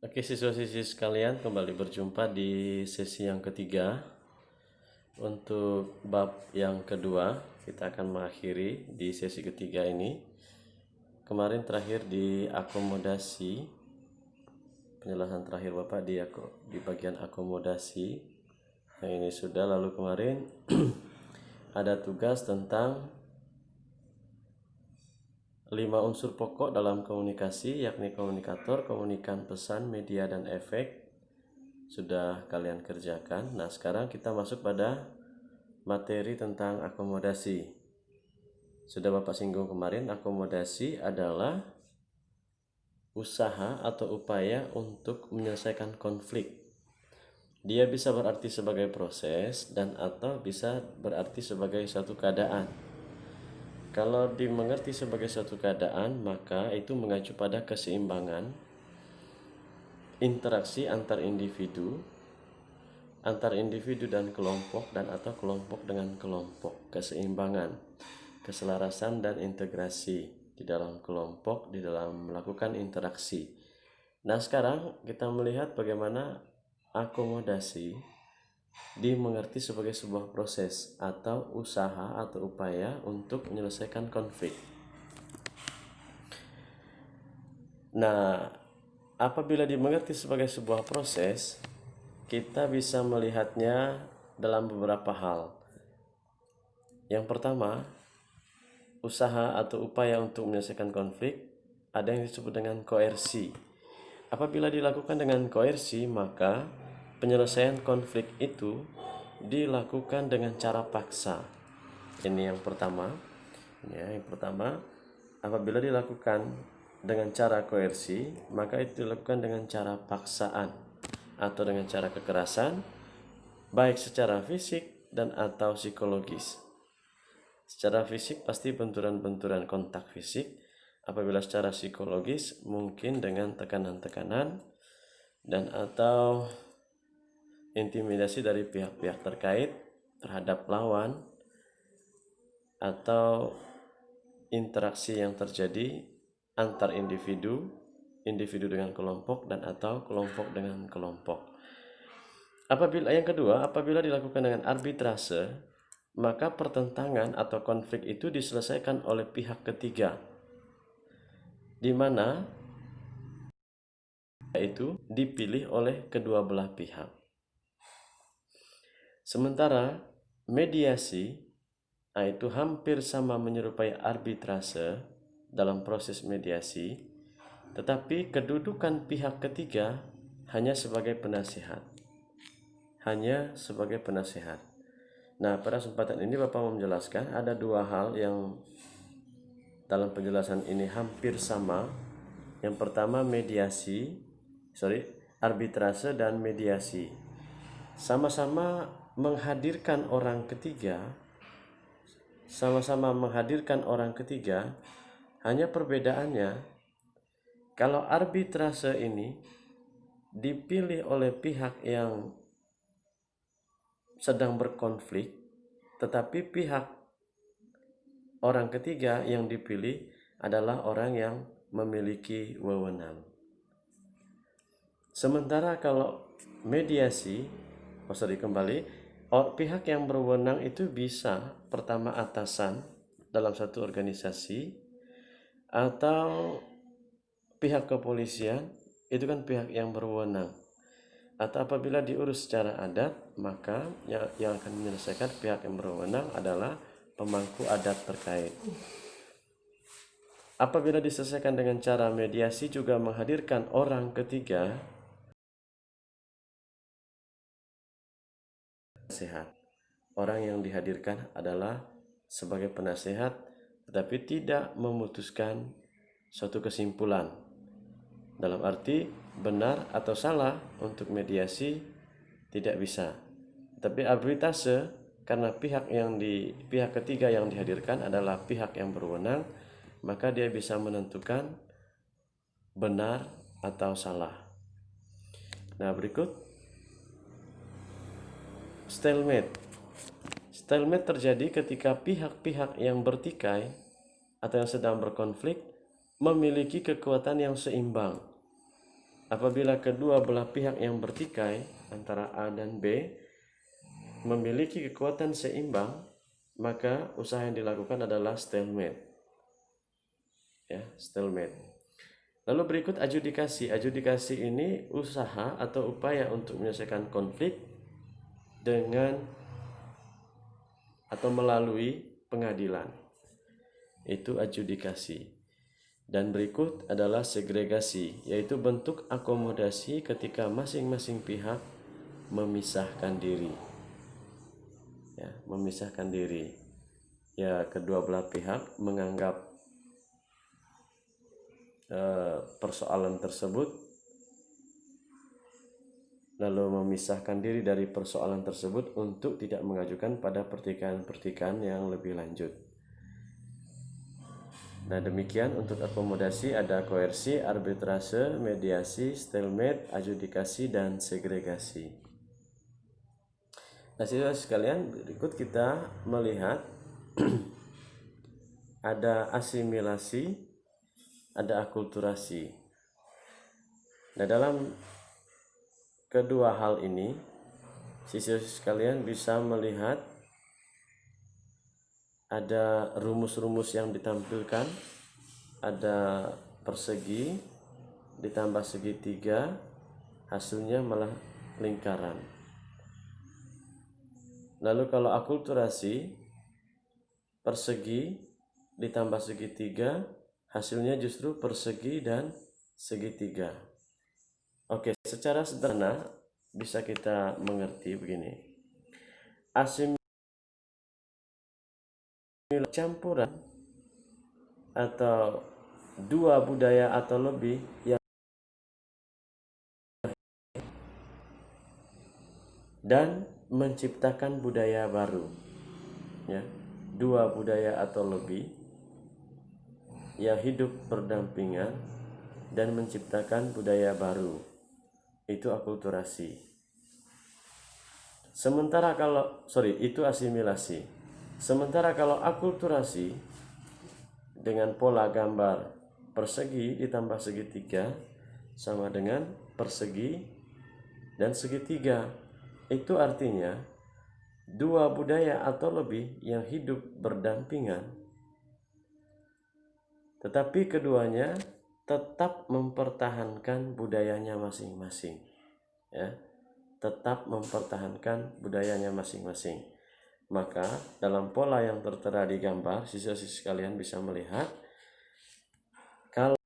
Oke, siswa-siswi sekalian, kembali berjumpa di sesi yang ketiga. Untuk bab yang kedua, kita akan mengakhiri di sesi ketiga ini. Kemarin terakhir di akomodasi, penjelasan terakhir Bapak di bagian akomodasi. Yang ini sudah, lalu kemarin ada tugas tentang 5 unsur pokok dalam komunikasi, yakni komunikator, komunikan, pesan, media, dan efek. Sudah kalian kerjakan. Nah, sekarang kita masuk pada materi tentang akomodasi. Sudah Bapak singgung kemarin, akomodasi adalah usaha atau upaya untuk menyelesaikan konflik. Dia bisa berarti sebagai proses dan atau bisa berarti sebagai suatu keadaan. Kalau dimengerti sebagai suatu keadaan, maka itu mengacu pada keseimbangan interaksi antar individu dan kelompok, dan atau kelompok dengan kelompok, keseimbangan, keselarasan dan integrasi di dalam kelompok di dalam melakukan interaksi. Nah, sekarang kita melihat bagaimana akomodasi dimengerti sebagai sebuah proses atau usaha atau upaya untuk menyelesaikan konflik. Nah, apabila dimengerti sebagai sebuah proses, kita bisa melihatnya dalam beberapa hal. Yang pertama, usaha atau upaya untuk menyelesaikan konflik ada yang disebut dengan koersi. Apabila dilakukan dengan koersi, maka penyelesaian konflik itu dilakukan dengan cara paksa. Ini yang pertama. Ya, yang pertama, apabila dilakukan dengan cara koersi, maka itu dilakukan dengan cara paksaan atau dengan cara kekerasan, baik secara fisik dan atau psikologis. Secara fisik pasti benturan-benturan kontak fisik. Apabila secara psikologis mungkin dengan tekanan-tekanan dan atau intimidasi dari pihak-pihak terkait terhadap lawan, atau interaksi yang terjadi antar individu, individu dengan kelompok, dan atau kelompok dengan kelompok. Yang kedua, apabila dilakukan dengan arbitrase, maka pertentangan atau konflik itu diselesaikan oleh pihak ketiga, di mana itu dipilih oleh kedua belah pihak. Sementara mediasi itu hampir sama menyerupai arbitrase dalam proses mediasi, tetapi kedudukan pihak ketiga hanya sebagai penasihat. Nah, pada kesempatan ini Bapak mau menjelaskan ada dua hal yang dalam penjelasan ini hampir sama. Yang pertama arbitrase dan mediasi. Sama-sama menghadirkan orang ketiga, hanya perbedaannya kalau arbitrase ini dipilih oleh pihak yang sedang berkonflik, tetapi pihak orang ketiga yang dipilih adalah orang yang memiliki wewenang. Sementara kalau mediasi, pihak yang berwenang itu bisa pertama atasan dalam satu organisasi, atau pihak kepolisian, itu kan pihak yang berwenang. Atau apabila diurus secara adat, maka yang akan menyelesaikan pihak yang berwenang adalah pemangku adat terkait. Apabila diselesaikan dengan cara mediasi juga menghadirkan orang ketiga, penasehat. Orang yang dihadirkan adalah sebagai penasehat, tetapi tidak memutuskan suatu kesimpulan. Dalam arti benar atau salah untuk mediasi tidak bisa. Tapi arbitrase, karena pihak ketiga yang dihadirkan adalah pihak yang berwenang, maka dia bisa menentukan benar atau salah. Nah, berikut stalemate. Stalemate terjadi ketika pihak-pihak yang bertikai atau yang sedang berkonflik memiliki kekuatan yang seimbang. apabila kedua belah pihak yang bertikai antara A dan B memiliki kekuatan seimbang, maka usaha yang dilakukan adalah stalemate. Ya, stalemate. Lalu berikut adjudikasi. Adjudikasi ini usaha atau upaya untuk menyelesaikan konflik dengan atau melalui pengadilan. Itu adjudikasi. Dan berikut adalah segregasi, yaitu bentuk akomodasi ketika masing-masing pihak memisahkan diri. Ya, memisahkan diri. Ya, kedua belah pihak menganggap persoalan tersebut, lalu memisahkan diri dari persoalan tersebut untuk tidak mengajukan pada pertikaian-pertikaian yang lebih lanjut. Nah, demikian untuk akomodasi ada koersi, arbitrase, mediasi, stalemate, adjudikasi, dan segregasi. Nah, saudara sekalian, berikut kita melihat ada asimilasi, ada akulturasi. Nah, dalam kedua hal ini, siswa sekalian bisa melihat ada rumus-rumus yang ditampilkan, ada persegi ditambah segitiga, hasilnya malah lingkaran. Lalu kalau akulturasi, persegi ditambah segitiga, hasilnya justru persegi dan segitiga. Oke, secara sederhana bisa kita mengerti begini. Asimilasi campuran atau dua budaya atau lebih yang dan menciptakan budaya baru, ya, dua budaya atau lebih yang hidup berdampingan dan menciptakan budaya baru, itu akulturasi. Sementara kalau itu asimilasi. Sementara kalau akulturasi dengan pola gambar persegi ditambah segitiga sama dengan persegi dan segitiga. Itu artinya dua budaya atau lebih yang hidup berdampingan, tetapi keduanya tetap mempertahankan budayanya masing-masing. Ya, tetap mempertahankan budayanya masing-masing. Maka dalam pola yang tertera di gambar, siswa-siswi sekalian bisa melihat kalau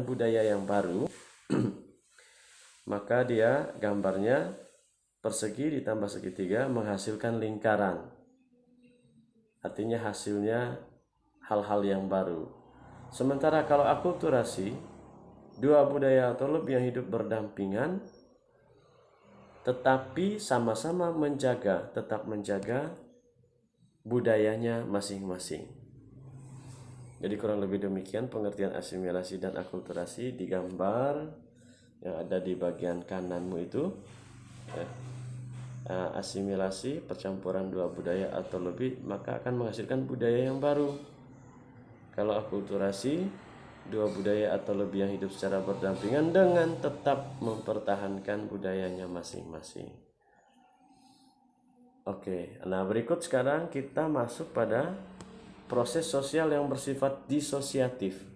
budaya yang baru maka dia gambarnya persegi ditambah segitiga menghasilkan lingkaran. Artinya hasilnya hal-hal yang baru. Sementara kalau akulturasi, dua budaya atau lebih yang hidup berdampingan tetapi sama-sama tetap menjaga budayanya masing-masing. Jadi kurang lebih demikian pengertian asimilasi dan akulturasi di gambar yang ada di bagian kananmu itu. Ya. Asimilasi, percampuran dua budaya atau lebih, maka akan menghasilkan budaya yang baru. Kalau akulturasi, dua budaya atau lebih yang hidup secara berdampingan dengan tetap mempertahankan budayanya masing-masing. Oke, nah berikut sekarang kita masuk pada proses sosial yang bersifat disosiatif.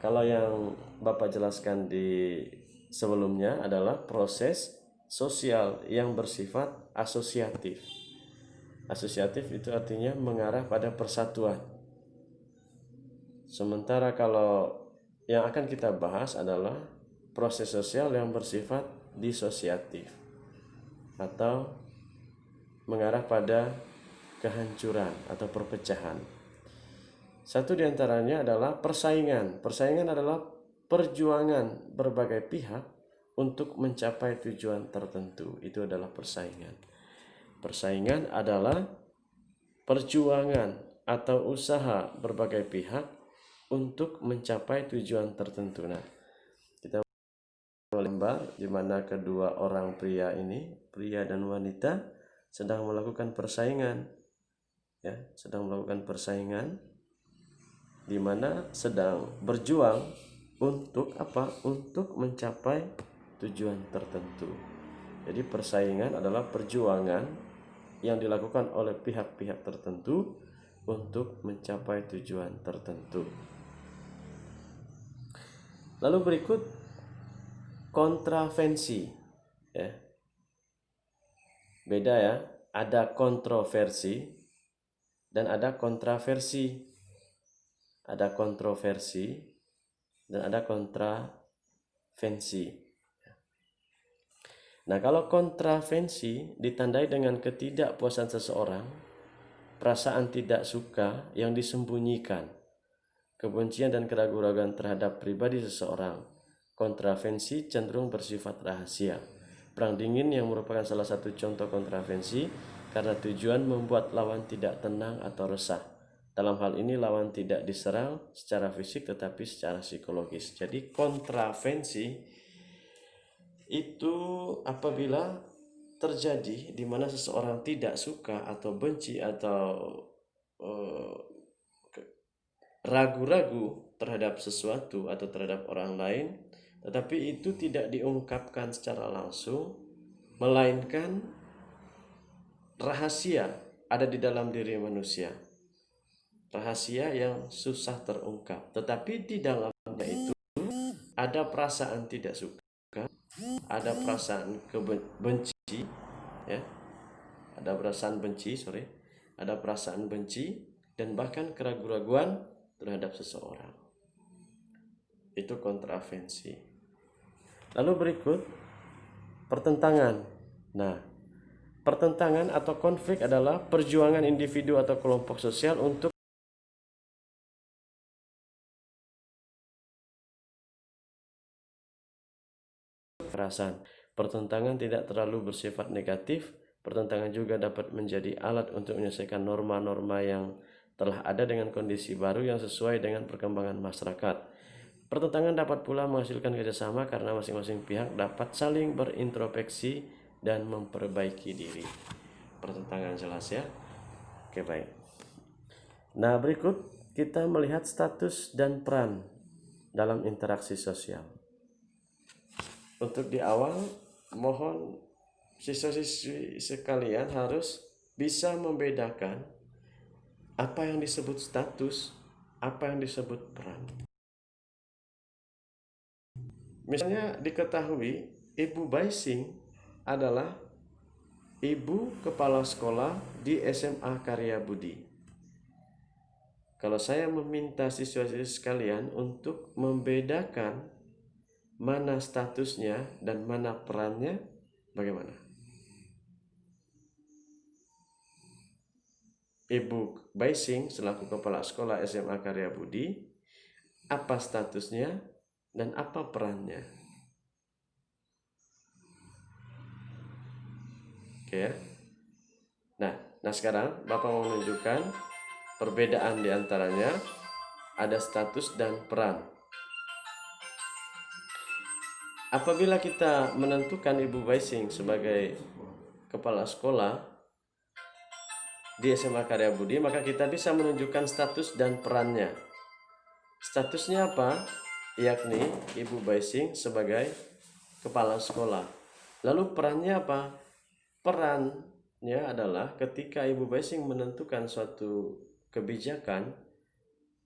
Kalau yang Bapak jelaskan di sebelumnya adalah proses sosial yang bersifat asosiatif. Asosiatif itu artinya mengarah pada persatuan. Sementara kalau yang akan kita bahas adalah proses sosial yang bersifat disosiatif atau mengarah pada kehancuran atau perpecahan. Satu diantaranya adalah persaingan. Persaingan adalah perjuangan berbagai pihak untuk mencapai tujuan tertentu. Itu adalah persaingan. Persaingan adalah perjuangan atau usaha berbagai pihak untuk mencapai tujuan tertentu. Nah, kita melihat di mana kedua orang pria dan wanita sedang melakukan persaingan, ya, sedang melakukan persaingan di mana sedang berjuang untuk apa? Untuk mencapai tujuan tertentu. Jadi persaingan adalah perjuangan yang dilakukan oleh pihak-pihak tertentu untuk mencapai tujuan tertentu. Lalu berikut kontravensi, ya. Beda ya, ada kontroversi dan ada kontraversi. Ada kontroversi dan ada kontravensi. Nah, kalau kontravensi ditandai dengan ketidakpuasan seseorang, perasaan tidak suka yang disembunyikan, kebencian dan keraguan-raguan terhadap pribadi seseorang. Kontravensi cenderung bersifat rahasia. Perang dingin yang merupakan salah satu contoh kontravensi karena tujuan membuat lawan tidak tenang atau resah. Dalam hal ini lawan tidak diserang secara fisik tetapi secara psikologis. Jadi kontravensi itu apabila terjadi di mana seseorang tidak suka atau benci atau ragu-ragu terhadap sesuatu atau terhadap orang lain, tetapi itu tidak diungkapkan secara langsung, melainkan rahasia ada di dalam diri manusia. Rahasia yang susah terungkap, tetapi di dalamnya itu ada perasaan tidak suka, ada perasaan benci, ya, ada perasaan benci, ada perasaan benci dan bahkan keraguan-raguan terhadap seseorang. Itu kontravensi. Lalu berikut pertentangan. Nah, pertentangan atau konflik adalah perjuangan individu atau kelompok sosial untuk perasaan. Pertentangan tidak terlalu bersifat negatif. Pertentangan juga dapat menjadi alat untuk menyelesaikan norma-norma yang telah ada dengan kondisi baru yang sesuai dengan perkembangan masyarakat. Pertentangan dapat pula menghasilkan kerjasama karena masing-masing pihak dapat saling berintrospeksi dan memperbaiki diri. Pertentangan jelas ya? Oke, baik. Nah, berikut kita melihat status dan peran dalam interaksi sosial. Untuk di awal, mohon siswa-siswi sekalian harus bisa membedakan apa yang disebut status, apa yang disebut peran. Misalnya diketahui Ibu Baising adalah ibu kepala sekolah di SMA Karya Budi. Kalau saya meminta siswa-siswi sekalian untuk membedakan mana statusnya dan mana perannya, bagaimana? Ibu Baising selaku kepala sekolah SMA Karya Budi, apa statusnya dan apa perannya? Oke ya. Nah sekarang Bapak mau menunjukkan perbedaan di antaranya, ada status dan peran. Apabila kita menentukan Ibu Baising sebagai kepala sekolah di SMA Karya Budi, maka kita bisa menunjukkan status dan perannya. Statusnya apa? Yakni Ibu Baising sebagai kepala sekolah. Lalu perannya apa? Perannya adalah ketika Ibu Baising menentukan suatu kebijakan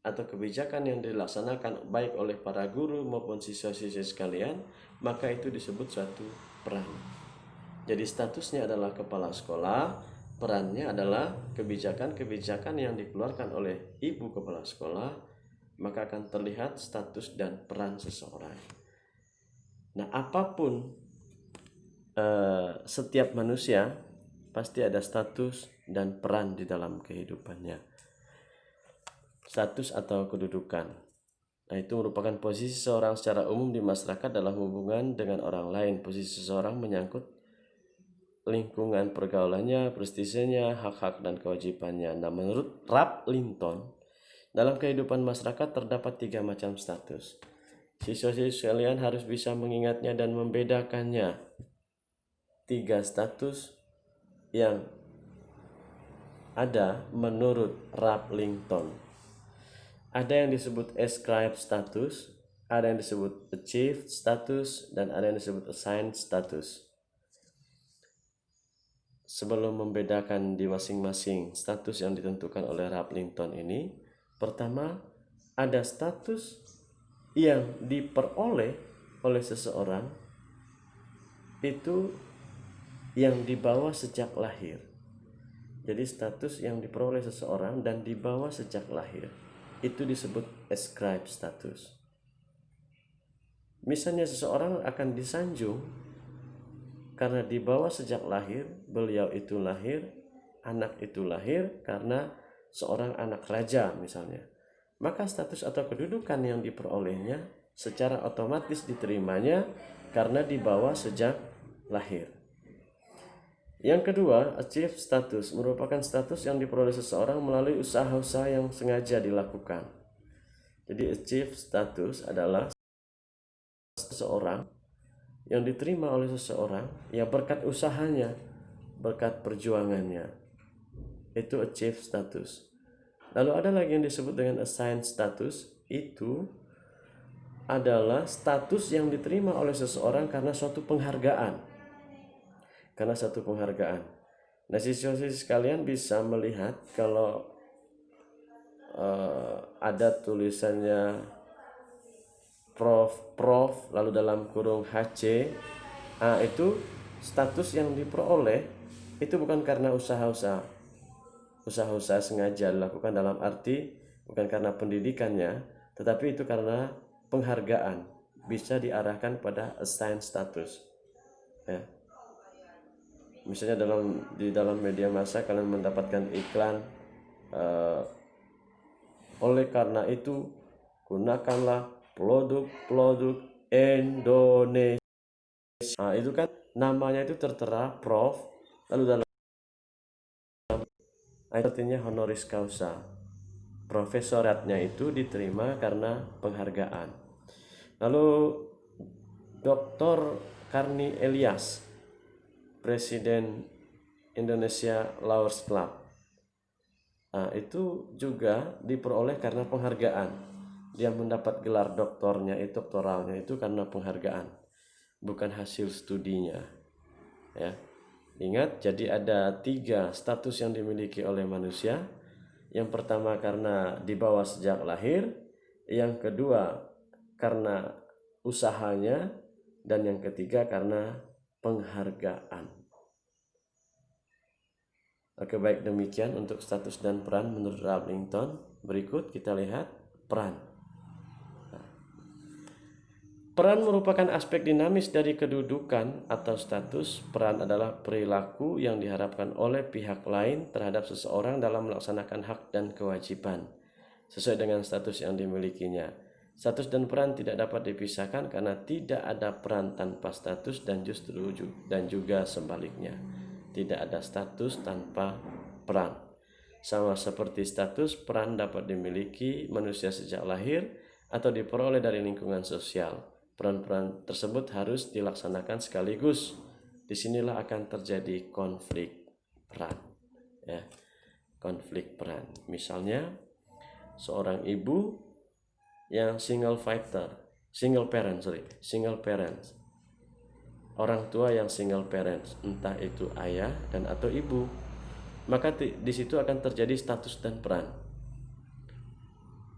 atau kebijakan yang dilaksanakan baik oleh para guru maupun siswa-siswi sekalian, maka itu disebut suatu peran. Jadi statusnya adalah kepala sekolah, perannya adalah kebijakan-kebijakan yang dikeluarkan oleh ibu kepala sekolah, maka akan terlihat status dan peran seseorang. Nah, apapun setiap manusia pasti ada status dan peran di dalam kehidupannya. Status atau kedudukan. Nah, itu merupakan posisi seseorang secara umum di masyarakat dalam hubungan dengan orang lain. Posisi seseorang menyangkut lingkungan pergaulannya, prestisinya, hak-hak dan kewajibannya. Nah, menurut Ralph Linton, dalam kehidupan masyarakat terdapat 3 macam status. Siswa-siswi sekalian harus bisa mengingatnya dan membedakannya. 3 status yang ada menurut Ralph Linton. Ada yang disebut ascribed status, ada yang disebut achieved status, dan ada yang disebut assigned status. Sebelum membedakan di masing-masing status yang ditentukan oleh Raplington ini, pertama ada status yang diperoleh oleh seseorang itu yang dibawa sejak lahir. Jadi status yang diperoleh seseorang dan dibawa sejak lahir itu disebut ascribed status. Misalnya seseorang akan disanjung karena dibawa sejak lahir, beliau itu lahir, anak itu lahir karena seorang anak raja misalnya. Maka status atau kedudukan yang diperolehnya secara otomatis diterimanya karena dibawa sejak lahir. Yang kedua, achieved status merupakan status yang diperoleh seseorang melalui usaha-usaha yang sengaja dilakukan. Jadi achieved status adalah seseorang yang diterima oleh seseorang ya berkat usahanya, berkat perjuangannya. Itu achieved status. Lalu ada lagi yang disebut dengan assigned status. Itu adalah status yang diterima oleh seseorang karena suatu penghargaan. Nah, siswa-siswi sekalian bisa melihat kalau ada tulisannya prof lalu dalam kurung HC, itu status yang diperoleh itu bukan karena usaha-usaha sengaja dilakukan, dalam arti bukan karena pendidikannya, tetapi itu karena penghargaan, bisa diarahkan pada assigned status ya. Misalnya di dalam media massa kalian mendapatkan iklan, oleh karena itu gunakanlah produk-produk Indonesia. Nah, itu kan namanya itu tertera prof, lalu dalam artinya honoris causa. Profesoratnya itu diterima karena penghargaan. Lalu Dr. Karni Elias, Presiden Indonesia Lawyers Club, itu juga diperoleh karena penghargaan. Dia mendapat gelar doktoralnya itu karena penghargaan, bukan hasil studinya ya. Ingat, jadi ada 3 status yang dimiliki oleh manusia. Yang pertama karena dibawa sejak lahir, yang kedua karena usahanya, dan yang ketiga karena penghargaan. Oke, baik, demikian untuk status dan peran menurut Raplington. Berikut kita lihat peran. Peran merupakan aspek dinamis dari kedudukan atau status. Peran adalah perilaku yang diharapkan oleh pihak lain terhadap seseorang dalam melaksanakan hak dan kewajiban sesuai dengan status yang dimilikinya. Status dan peran tidak dapat dipisahkan karena tidak ada peran tanpa status dan juga sebaliknya. Tidak ada status tanpa peran. Sama seperti status, peran dapat dimiliki manusia sejak lahir atau diperoleh dari lingkungan sosial. Peran-peran tersebut harus dilaksanakan sekaligus. Disinilah akan terjadi konflik peran. Ya, konflik peran. Misalnya, seorang ibu yang single parent. Orang tua yang single parents, entah itu ayah dan atau ibu, maka di situ akan terjadi status dan peran.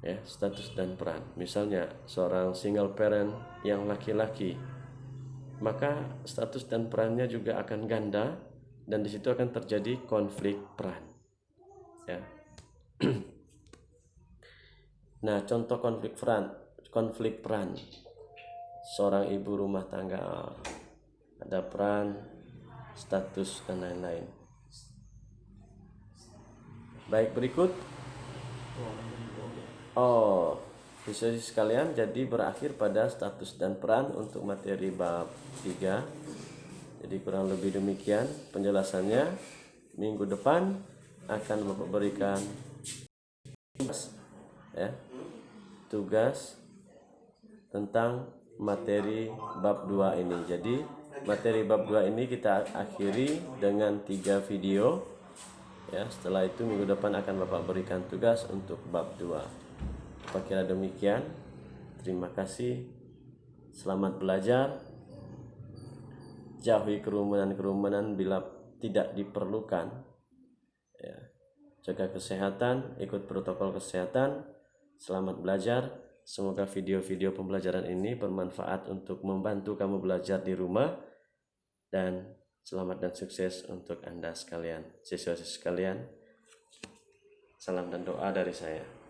Ya, status dan peran. Misalnya seorang single parent yang laki-laki, maka status dan perannya juga akan ganda, dan di situ akan terjadi konflik peran. Ya. Nah, contoh konflik peran. Seorang ibu rumah tangga, ada peran, status, dan lain-lain. Baik, berikut. Siswa sekalian, jadi berakhir pada status dan peran untuk materi bab 3. Jadi kurang lebih demikian penjelasannya. Minggu depan akan Bapak berikan tugas tentang materi bab 2 ini. Jadi materi bab 2 ini kita akhiri dengan 3 video ya. Setelah itu minggu depan akan Bapak berikan tugas untuk bab 2. Apa kira demikian? Terima kasih. Selamat belajar. Jauhi kerumunan-kerumunan bila tidak diperlukan. Ya. Jaga kesehatan, ikut protokol kesehatan. Selamat belajar. Semoga video-video pembelajaran ini bermanfaat untuk membantu kamu belajar di rumah. Dan selamat dan sukses untuk Anda sekalian, siswa-siswa sekalian. Salam dan doa dari saya.